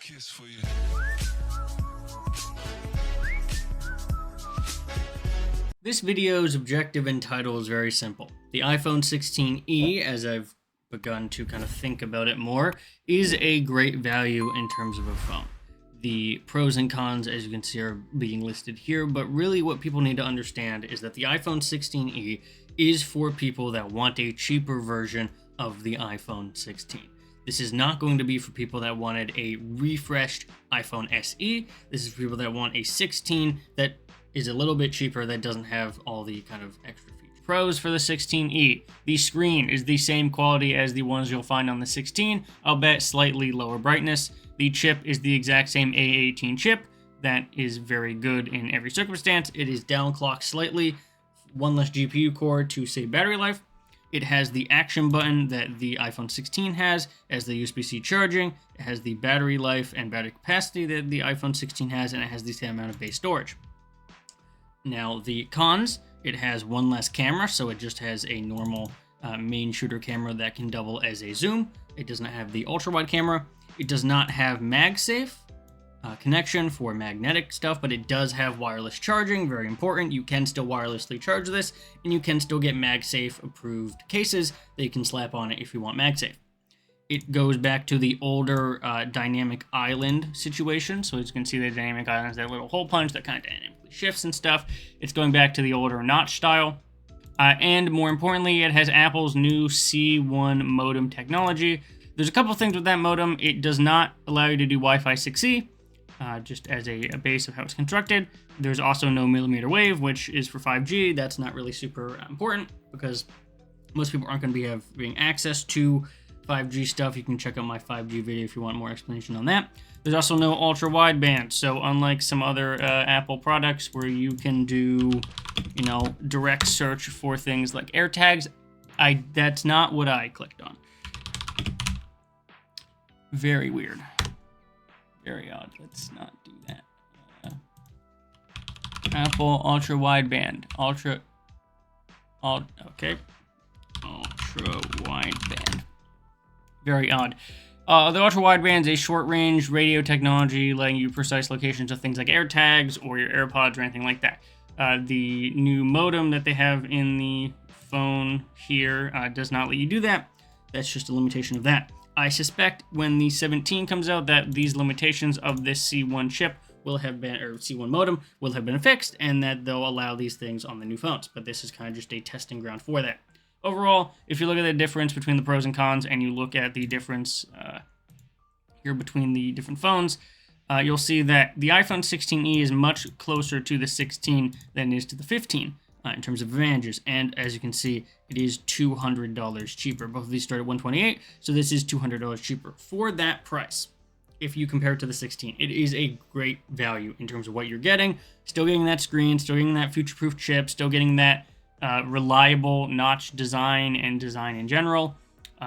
kiss for you. This video's objective and title is very simple. The iPhone 16e, as I've begun to kind of think about it more, is a great value in terms of a phone. The pros and cons, as you can see, are being listed here, but really what people need to understand is that the iPhone 16e is for people that want a cheaper version of the iPhone 16. This is not going to be for people that wanted a refreshed iPhone SE. This is for people that want a 16 that is a little bit cheaper, that doesn't have all the kind of extra features. Pros for the 16e. The screen is the same quality as the ones you'll find on the 16, I'll bet slightly lower brightness. The chip is the exact same A18 chip. That is very good in every circumstance. It is downclocked slightly, one less GPU core to save battery life. It has the action button that the iPhone 16 has, as the USB-C charging. It has the battery life and battery capacity that the iPhone 16 has, and it has the same amount of base storage. Now, the cons, it has one less camera, so it just has a normal main shooter camera that can double as a zoom. It does not have the ultra-wide camera. It does not have MagSafe connection for magnetic stuff, but it does have wireless charging, very important. You can still wirelessly charge this, and you can still get MagSafe approved cases that you can slap on it if you want MagSafe. It goes back to the older dynamic island situation. So as you can see, the dynamic island is that little hole punch that kind of dynamically shifts and stuff. It's going back to the older notch style. And more importantly, it has Apple's new C1 modem technology. There's a couple things with that modem. It does not allow you to do Wi-Fi 6E, just as a base of how it's constructed. There's also no millimeter wave, which is for 5G. That's not really super important because most people aren't going to be having access to 5G stuff. You can check out my 5G video if you want more explanation on that. There's also no ultra wideband. So unlike some other Apple products where you can do, direct search for things like AirTags, that's not what I clicked on. Very weird. Very odd. Let's not do that. Apple ultra wideband. Okay. Ultra wideband. Very odd. The ultra wideband is a short-range radio technology letting you precise locations of things like AirTags or your AirPods or anything like that. The new modem that they have in the phone here does not let you do that. That's just a limitation of that. I suspect when the 17 comes out that these limitations of this C1 chip will have been, or C1 modem will have been fixed, and that they'll allow these things on the new phones. But this is kind of just a testing ground for that. Overall, if you look at the difference between the pros and cons, and you look at the difference here between the different phones, you'll see that the iPhone 16e is much closer to the 16 than it is to the 15 in terms of advantages. And as you can see, it is $200 cheaper. Both of these start at $128, so this is $200 cheaper for that price. If you compare it to the 16, it is a great value in terms of what you're getting. Still getting that screen, still getting that future-proof chip, still getting that reliable notch design and design in general.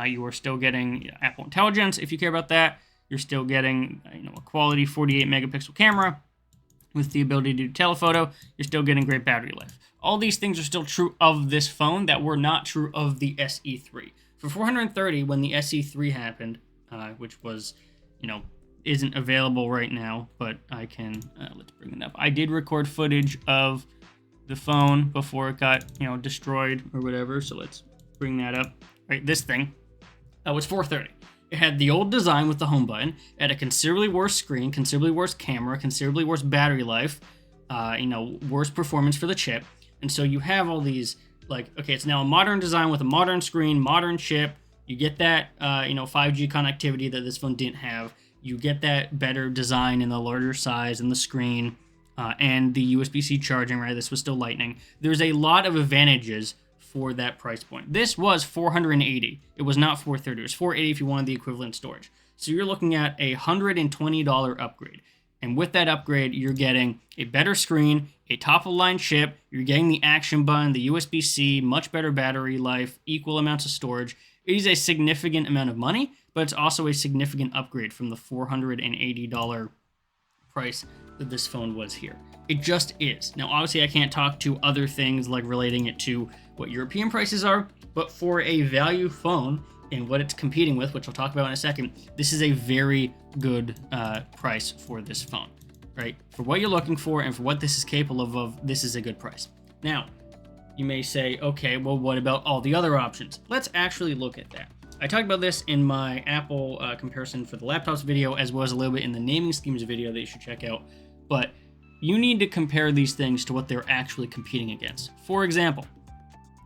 You are still getting Apple Intelligence if you care about that. You're still getting a quality 48 megapixel camera with the ability to do telephoto. You're still getting great battery life. All these things are still true of this phone that were not true of the SE3. For $430, when the SE3 happened, which was, isn't available right now, but I can, let's bring it up. I did record footage of the phone before it got, destroyed or whatever. So let's bring that up. Right, this thing, that was $430. It had the old design with the home button. It had a considerably worse screen, considerably worse camera, considerably worse battery life, worse performance for the chip. And so you have all these, it's now a modern design with a modern screen, modern chip. You get that, 5G connectivity that this phone didn't have. You get that better design in the larger size and the screen, and the USB-C charging, right? This was still Lightning. There's a lot of advantages for that price point. This was $480. It was not $430. It was $480 if you wanted the equivalent storage. So you're looking at a $120 upgrade. And with that upgrade, you're getting a better screen, a top-of-the-line chip, you're getting the action button, the USB-C, much better battery life, equal amounts of storage. It is a significant amount of money, but it's also a significant upgrade from the $480 price that this phone was here. It just is. Now, obviously, I can't talk to other things like relating it to what European prices are, but for a value phone, and what it's competing with, which I'll talk about in a second, this is a very good price for this phone, right? For what you're looking for and for what this is capable of, this is a good price. Now, you may say, okay, well, what about all the other options? Let's actually look at that. I talked about this in my Apple comparison for the laptops video, as well as a little bit in the naming schemes video that you should check out. But you need to compare these things to what they're actually competing against. For example,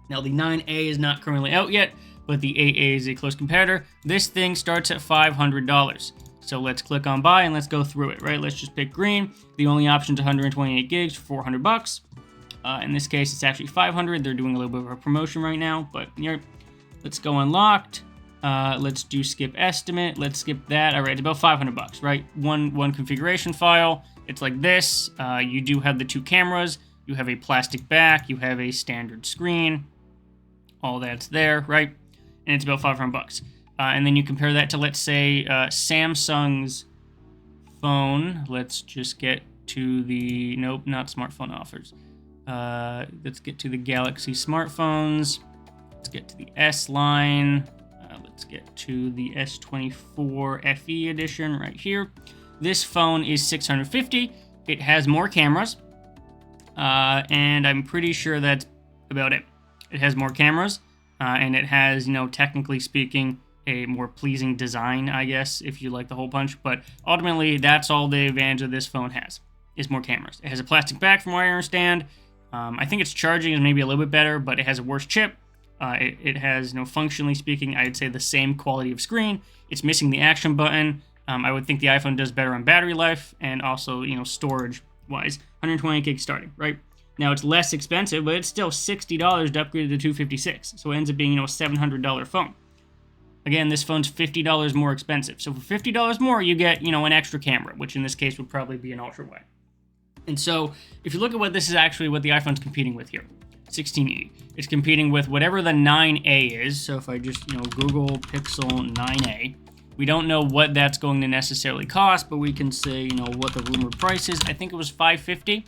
now the 9A is not currently out yet, but the 8A is a close competitor. This thing starts at $500. So let's click on buy and let's go through it, right? Let's just pick green. The only option is 128 gigs for $400. In this case, it's actually 500. They're doing a little bit of a promotion right now, but let's go unlocked. Let's do skip estimate. Let's skip that. All right, it's about $500, right? One configuration file. It's like this. You do have the two cameras. You have a plastic back. You have a standard screen. All that's there, right? And it's about $500. And then you compare that to, let's say, Samsung's phone. Let's just get to the, nope, not smartphone offers. Let's get to the Galaxy smartphones. Let's get to the S line. Let's get to the S24 FE edition right here. This phone is $650. It has more cameras. And I'm pretty sure that's about it. It has more cameras. And it has, technically speaking, a more pleasing design, I guess, if you like the whole punch. But ultimately, that's all the advantage of this phone has, is more cameras. It has a plastic back from what I understand. I think its charging is maybe a little bit better, but it has a worse chip. It has, functionally speaking, I'd say the same quality of screen. It's missing the action button. I would think the iPhone does better on battery life and also, storage-wise. 128 gigs starting, right? Now, it's less expensive, but it's still $60 to upgrade to the 256. So it ends up being, a $700 phone. Again, this phone's $50 more expensive. So for $50 more, you get, an extra camera, which in this case would probably be an ultra-wide. And so if you look at what this is actually what the iPhone's competing with here, 1680. It's competing with whatever the 9A is. So if I just, Google Pixel 9A, we don't know what that's going to necessarily cost, but we can say, what the rumored price is. I think it was $550.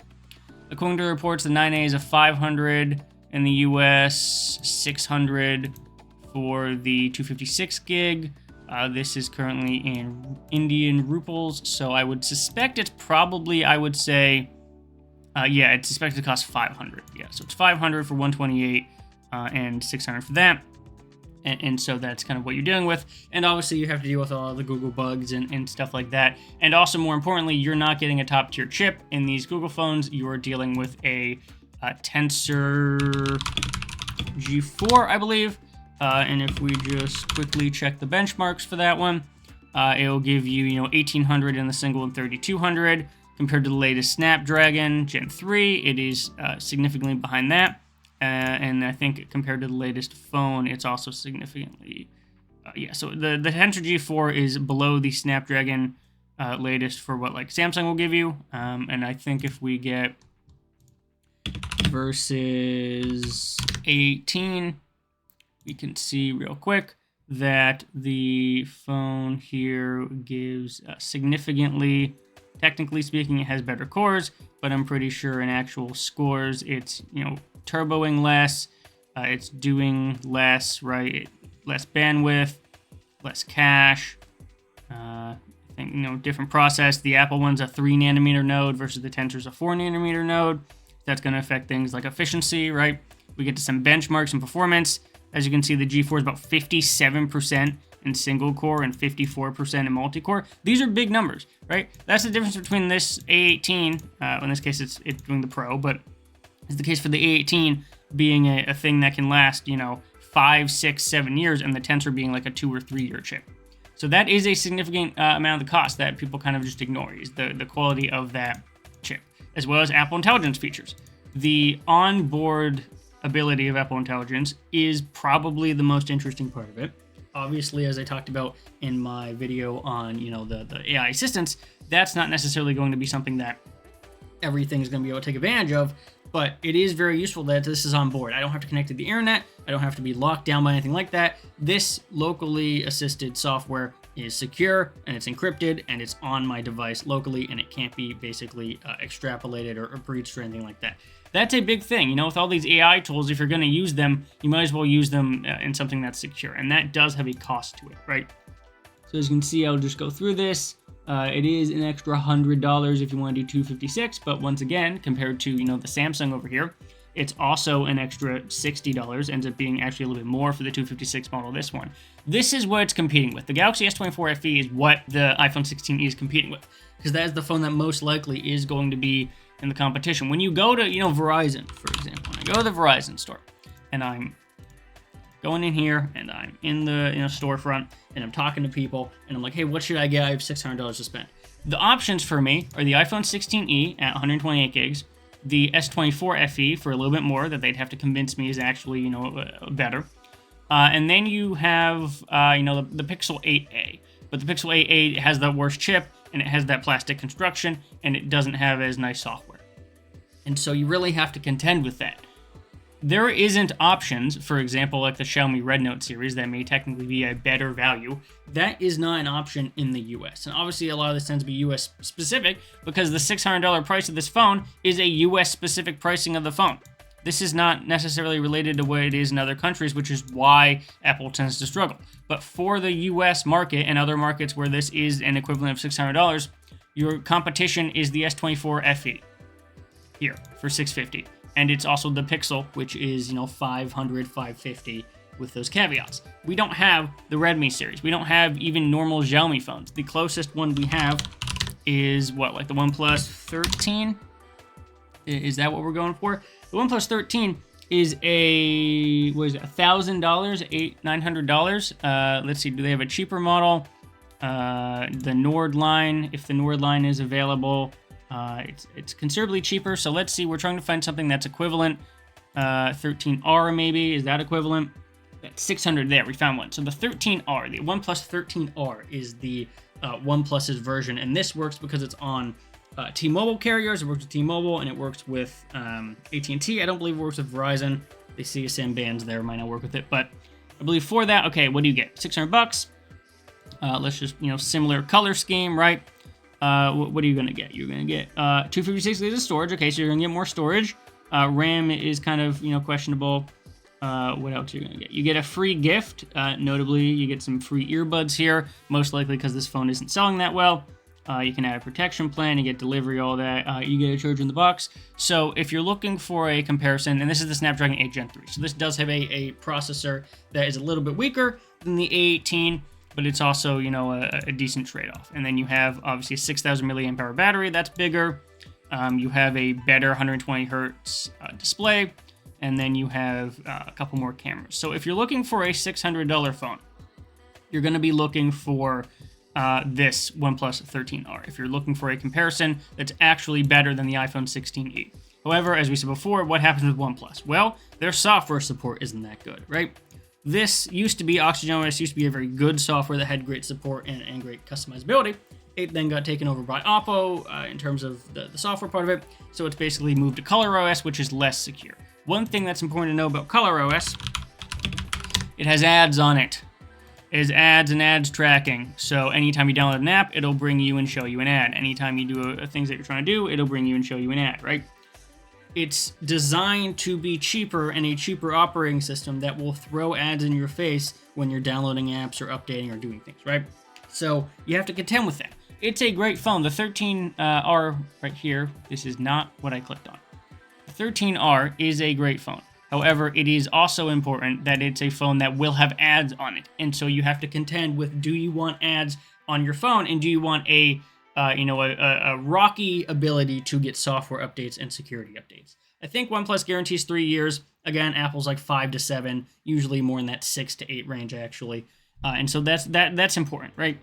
According to reports, the 9A is a $500 in the US, $600 for the 256 gig. This is currently in Indian rupees, so I would suspect it's probably, I would say, it's expected to cost $500. Yeah, so it's $500 for 128 and $600 for that. And so that's kind of what you're dealing with. And obviously you have to deal with all the Google bugs and stuff like that. And also, more importantly, you're not getting a top-tier chip in these Google phones. You are dealing with a Tensor G4, I believe. And if we just quickly check the benchmarks for that one, it'll give you, 1800 in the single and 3200. Compared to the latest Snapdragon Gen 3, it is significantly behind that. And I think compared to the latest phone, it's also significantly... so the Tensor G4 is below the Snapdragon latest for what Samsung will give you. And I think if we get versus A18, we can see real quick that the phone here gives significantly... Technically speaking, it has better cores, but I'm pretty sure in actual scores, it's, turboing less, it's doing less, right? Less bandwidth, less cache. I think, different process. The Apple one's a 3 nanometer node versus the Tensor's a 4 nanometer node. That's going to affect things like efficiency, right? We get to some benchmarks and performance. As you can see, the G4 is about 57% in single core and 54% in multi-core. These are big numbers, right? That's the difference between this A18, in this case it's doing the Pro, but it's the case for the A18 being a thing that can last, 5, 6, 7 years, and the Tensor being like a 2 or 3 year chip. So that is a significant amount of the cost that people kind of just ignore, is the quality of that chip, as well as Apple Intelligence features. The onboard ability of Apple Intelligence is probably the most interesting part of it. Obviously, as I talked about in my video on, the AI assistants, that's not necessarily going to be something that everything's going to be able to take advantage of, but it is very useful that this is on board. I don't have to connect to the internet. I don't have to be locked down by anything like that. This locally assisted software is secure and it's encrypted and it's on my device locally and it can't be basically extrapolated or breached or anything like that. That's a big thing. With all these AI tools, if you're going to use them, you might as well use them in something that's secure. And that does have a cost to it, right? So as you can see, I'll just go through this. It is an extra $100 if you want to do $256, but once again, compared to, the Samsung over here, it's also an extra $60, ends up being actually a little bit more for the 256 model, this one. This is what it's competing with. The Galaxy S24 FE is what the iPhone 16e is competing with, because that is the phone that most likely is going to be in the competition. When you go to, Verizon, for example, when I go to the Verizon store, and I'm going in here, and I'm in the storefront, and I'm talking to people, and I'm like, hey, what should I get? I have $600 to spend. The options for me are the iPhone 16e at 128 gigs, the S24 FE for a little bit more that they'd have to convince me is actually, better. And then you have, the Pixel 8a. But the Pixel 8a has the worst chip, and it has that plastic construction, and it doesn't have as nice software. And so you really have to contend with that. There isn't options, for example, like the Xiaomi Red Note series that may technically be a better value. That is not an option in the US. And obviously a lot of this tends to be US specific because the $600 price of this phone is a US specific pricing of the phone. This is not necessarily related to what it is in other countries, which is why Apple tends to struggle. But for the US market and other markets where this is an equivalent of $600, your competition is the S24 FE here for $650. And it's also the Pixel, which is, $500, $550 with those caveats. We don't have the Redmi series. We don't have even normal Xiaomi phones. The closest one we have is like the OnePlus 13? Is that what we're going for? The OnePlus 13 is $1,000, $900. Let's see, do they have a cheaper model? The Nord line, if the Nord line is available. It's considerably cheaper, so let's see. We're trying to find something that's equivalent. 13R maybe, is that equivalent? That's 600 there, we found one. So the 13R, the OnePlus 13R is the OnePlus's version, and this works because it's on T-Mobile carriers. It works with T-Mobile, and it works with AT&T. I don't believe it works with Verizon. The CSM bands there might not work with it, but I believe for that, okay, what do you get? $600. Let's just, similar color scheme, right? What are you going to get? You're going to get 256 gigs of storage. Okay, so you're going to get more storage. RAM is kind of, questionable. What else are you going to get? You get a free gift. Notably, you get some free earbuds here, most likely because this phone isn't selling that well. You can add a protection plan, you get delivery, all that. You get a charger in the box. So if you're looking for a comparison, and this is the Snapdragon 8 Gen 3. So this does have a processor that is a little bit weaker than the A18, but it's also, a decent trade-off. And then you have, obviously, a 6,000 milliamp hour battery. That's bigger. You have a better 120 hertz display. And then you have a couple more cameras. So if you're looking for a $600 phone, you're going to be looking for this OnePlus 13R. If you're looking for a comparison that's actually better than the iPhone 16e. However, as we said before, what happens with OnePlus? Well, their software support isn't that good, right? This used to be, OxygenOS used to be a very good software that had great support and great customizability. It then got taken over by Oppo in terms of the software part of it. So it's basically moved to ColorOS, which is less secure. One thing that's important to know about ColorOS, it has ads on it. It has ads and ads tracking. So anytime you download an app, it'll bring you and show you an ad. Anytime you do things that you're trying to do, it'll bring you and show you an ad, right? It's designed to be cheaper and a cheaper operating system that will throw ads in your face when you're downloading apps or updating or doing things, right? So you have to contend with that. It's a great phone. The 13R right here, this is not what I clicked on. The 13R is a great phone. However, it is also important that it's a phone that will have ads on it. And so you have to contend with, do you want ads on your phone, and do you want a rocky ability to get software updates and security updates? I think OnePlus guarantees 3 years. Again, Apple's like 5 to 7, usually more in that 6 to 8 range actually. And so that's important, right?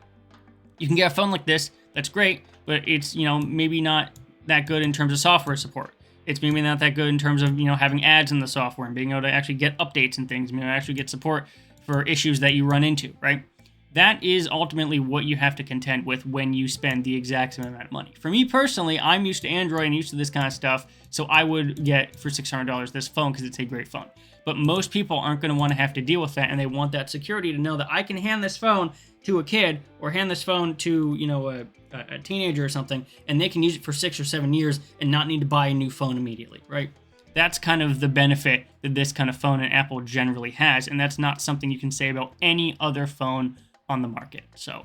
You can get a phone like this, that's great, but it's, maybe not that good in terms of software support. It's maybe not that good in terms of, having ads in the software and being able to actually get updates and things, actually get support for issues that you run into, right? that is ultimately what you have to contend with when you spend the exact same amount of money. For me personally, I'm used to Android and used to this kind of stuff, so I would get for $600 this phone because it's a great phone. But most people aren't going to want to have to deal with that, and they want that security to know that I can hand this phone to a kid or hand this phone to, you know, a teenager or something, and they can use it for 6 or 7 years and not need to buy a new phone immediately, right? That's kind of the benefit that this kind of phone and Apple generally has, and that's not something you can say about any other phone on the market. So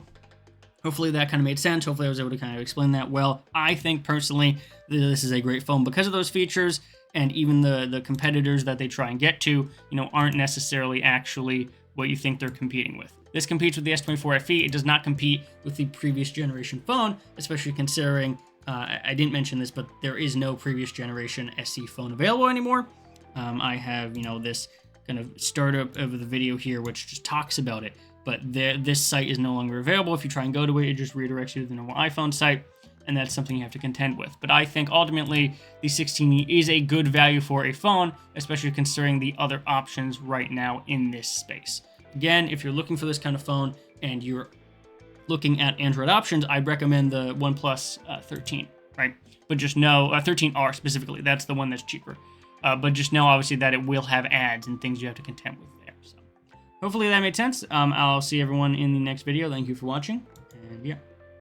hopefully that kind of made sense. Hopefully I was able to kind of explain that well. I think personally this is a great phone because of those features, and even the competitors that they try and get to, you know, aren't necessarily actually what you think they're competing with. This competes with the S24 FE. It does not compete with the previous generation phone, especially considering, I didn't mention this, but there is no previous generation SE phone available anymore. I have, you know, this kind of startup of the video here, which just talks about it. But this site is no longer available. If you try and go to it, it just redirects you to the normal iPhone site, and that's something you have to contend with. But I think ultimately the 16E is a good value for a phone, especially considering the other options right now in this space. Again, if you're looking for this kind of phone and you're looking at Android options, I'd recommend the OnePlus 13, right? But just know, 13R specifically, that's the one that's cheaper. But just know, obviously, that it will have ads and things you have to contend with there. So hopefully that made sense. I'll see everyone in the next video. Thank you for watching, and yeah.